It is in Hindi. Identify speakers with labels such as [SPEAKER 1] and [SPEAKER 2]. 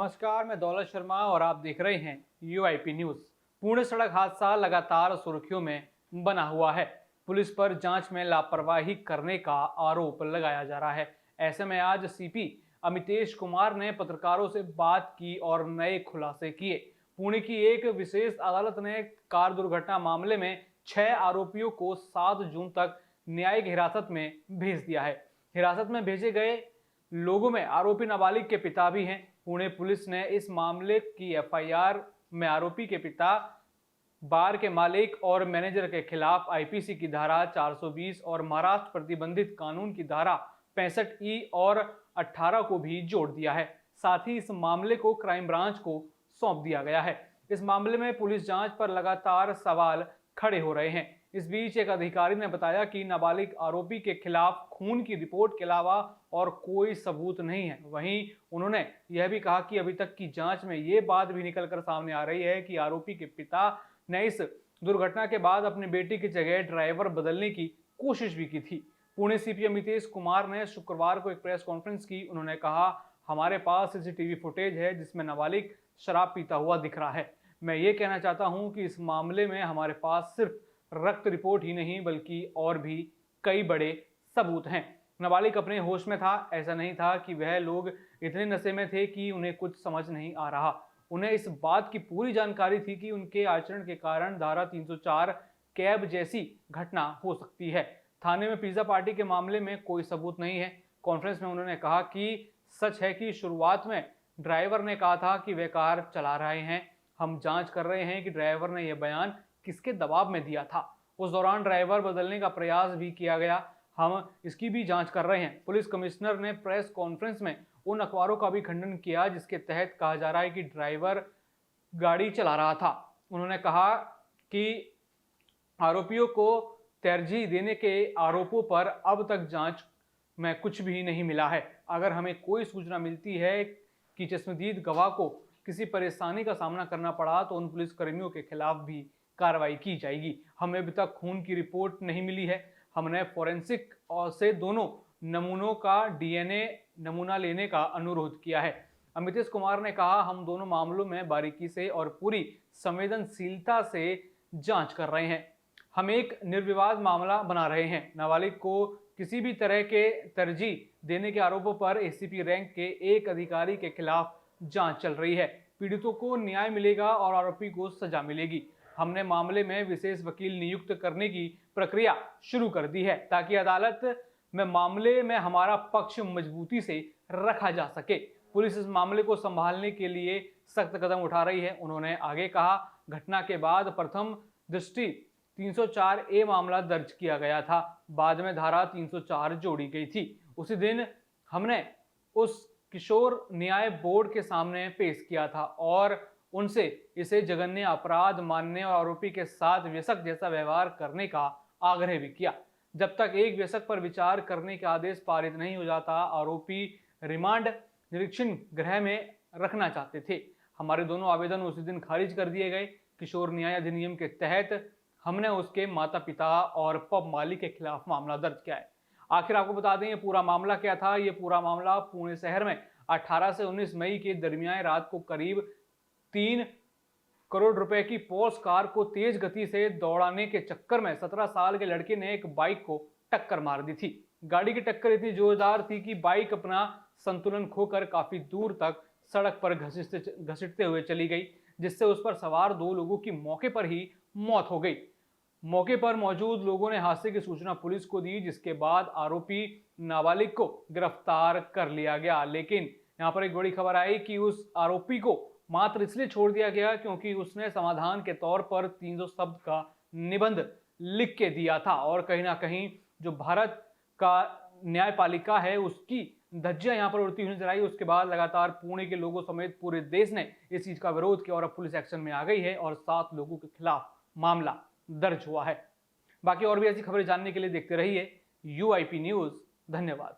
[SPEAKER 1] नमस्कार, मैं दौलत शर्मा और आप देख रहे हैं यूआईपी न्यूज। पुणे सड़क हादसा लगातार सुर्खियों में बना हुआ है। पुलिस पर जांच में लापरवाही करने का आरोप लगाया जा रहा है। ऐसे में आज सीपी अमितेश कुमार ने पत्रकारों से बात की और नए खुलासे किए। पुणे की एक विशेष अदालत ने कार दुर्घटना मामले में 6 आरोपियों को 7 जून तक न्यायिक हिरासत में भेज दिया है। हिरासत में भेजे गए लोगों में आरोपी नाबालिग के पिता भी हैं। पुणे पुलिस ने इस मामले की एफआईआर में आरोपी के पिता, बार के मालिक और मैनेजर के खिलाफ आईपीसी की धारा 420 और महाराष्ट्र प्रतिबंधित कानून की धारा 65E और 18 को भी जोड़ दिया है। साथ ही इस मामले को क्राइम ब्रांच को सौंप दिया गया है। इस मामले में पुलिस जांच पर लगातार सवाल खड़े हो रहे हैं। इस बीच एक अधिकारी ने बताया कि नाबालिग आरोपी के खिलाफ खून की रिपोर्ट के अलावा और कोई सबूत नहीं है। वहीं उन्होंने यह भी कहा कि अभी तक की जांच में ये बात भी निकलकर सामने आ रही है कि आरोपी के पिता ने इस दुर्घटना के बाद अपनी बेटी की जगह ड्राइवर बदलने की कोशिश भी की थी। पुणे सीपी अमितेश कुमार ने शुक्रवार को एक प्रेस कॉन्फ्रेंस की। उन्होंने कहा, हमारे पास सीसीटीवी फुटेज है जिसमें नाबालिग शराब पीता हुआ दिख रहा है। मैं ये कहना चाहता हूं कि इस मामले में हमारे पास सिर्फ रक्त रिपोर्ट ही नहीं बल्कि और भी कई बड़े सबूत हैं। नाबालिग अपने होश में था। ऐसा नहीं था कि वह लोग इतने नशे में थे कि उन्हें कुछ समझ नहीं आ रहा। उन्हें इस बात की पूरी जानकारी थी कि उनके आचरण के कारण धारा 304 कैब जैसी घटना हो सकती है। थाने में पिज्जा पार्टी के मामले में कोई सबूत नहीं है। कॉन्फ्रेंस में उन्होंने कहा कि सच है कि शुरुआत में ड्राइवर ने कहा था कि वे कार चला रहे हैं। हम जांच कर रहे हैं कि ड्राइवर ने यह बयान किसके दबाव में दिया था। उस दौरान ड्राइवर बदलने का प्रयास भी किया गया। हम इसकी भी जांच कर रहे हैं। पुलिस कमिश्नर ने प्रेस कॉन्फ्रेंस में उन अखबारों का भी खंडन किया जिसके तहत कहा जा रहा है कि ड्राइवर गाड़ी चला रहा था। उन्होंने कहा कि आरोपियों को तरजीह देने के आरोपों पर अब तक जांच में कुछ भी नहीं मिला है। अगर हमें कोई सूचना मिलती है कि चश्मदीद गवाह को किसी परेशानी का सामना करना पड़ा तो उन पुलिस कर्मियों के खिलाफ भी कार्रवाई की जाएगी। हमें अभी तक खून की रिपोर्ट नहीं मिली है। हमने फोरेंसिक से दोनों नमूनों का डीएनए नमूना लेने का अनुरोध किया है। अमितेश कुमार ने कहा, हम दोनों मामलों में बारीकी से और पूरी संवेदनशीलता से जांच कर रहे हैं। हम एक निर्विवाद मामला बना रहे हैं। नाबालिग को किसी भी तरह के तरजीह देने के आरोपों पर एसीपी रैंक के एक अधिकारी के खिलाफ जांच चल रही है। पीड़ितों को न्याय मिलेगा और आरोपी को सजा मिलेगी। हमने मामले में विशेष वकील नियुक्त करने की प्रक्रिया शुरू कर दी है ताकि अदालत में मामले में हमारा पक्ष मजबूती से रखा जा सके। पुलिस इस मामले को संभालने के लिए सख्त कदम उठा रही है। उन्होंने आगे कहा, घटना के बाद प्रथम दृष्टि 304A मामला दर्ज किया गया था। बाद में धारा 304 जोड़ी गई थी। उसी दिन हमने उस किशोर न्याय बोर्ड के सामने पेश किया था और उनसे इसे जघन्य अपराध मानने और आरोपी के साथ व्यसक जैसा व्यवहार करने का आग्रह भी किया। जब तक एक व्यसक पर विचार करने का आदेश पारित नहीं हो जाता, आरोपी रिमांड निरीक्षण गृह में रखना चाहते थे। हमारे दोनों आवेदन उसी दिन खारिज कर दिए गए। किशोर न्याय अधिनियम के तहत हमने उसके माता पिता और पब मालिक के खिलाफ मामला दर्ज किया है। आखिर आपको बता दें ये पूरा मामला क्या था। ये पूरा मामला पुणे शहर में 18 से 19 मई के दरमियान रात को करीब 3 करोड़ रुपए की पोर्स कार को तेज गति से दौड़ाने के चक्कर में 17 साल के लड़के ने एक बाइक को टक्कर मार दी थी। गाड़ी की टक्कर इतनी जोरदार थी कि बाइक अपना संतुलन खोकर काफी दूर तक सड़क पर घसीटते हुए चली गई, जिससे उस पर सवार 2 लोगों की मौके पर ही मौत हो गई। मौके पर मौजूद लोगों ने हादसे की सूचना पुलिस को दी, जिसके बाद आरोपी नाबालिग को गिरफ्तार कर लिया गया। लेकिन यहाँ पर एक बड़ी खबर आई कि उस आरोपी को मात्र इसलिए छोड़ दिया गया क्योंकि उसने समाधान के तौर पर 300 शब्द का निबंध लिख के दिया था और कहीं ना कहीं जो भारत का न्यायपालिका है उसकी धज्जियां यहाँ पर उड़ती हुई नजर आई। उसके बाद लगातार पुणे के लोगों समेत पूरे देश ने इस चीज का विरोध किया और अब पुलिस एक्शन में आ गई है और 7 लोगों के खिलाफ मामला दर्ज हुआ है। बाकी और भी ऐसी खबरें जानने के लिए देखते रहिए यूआईपी न्यूज। धन्यवाद।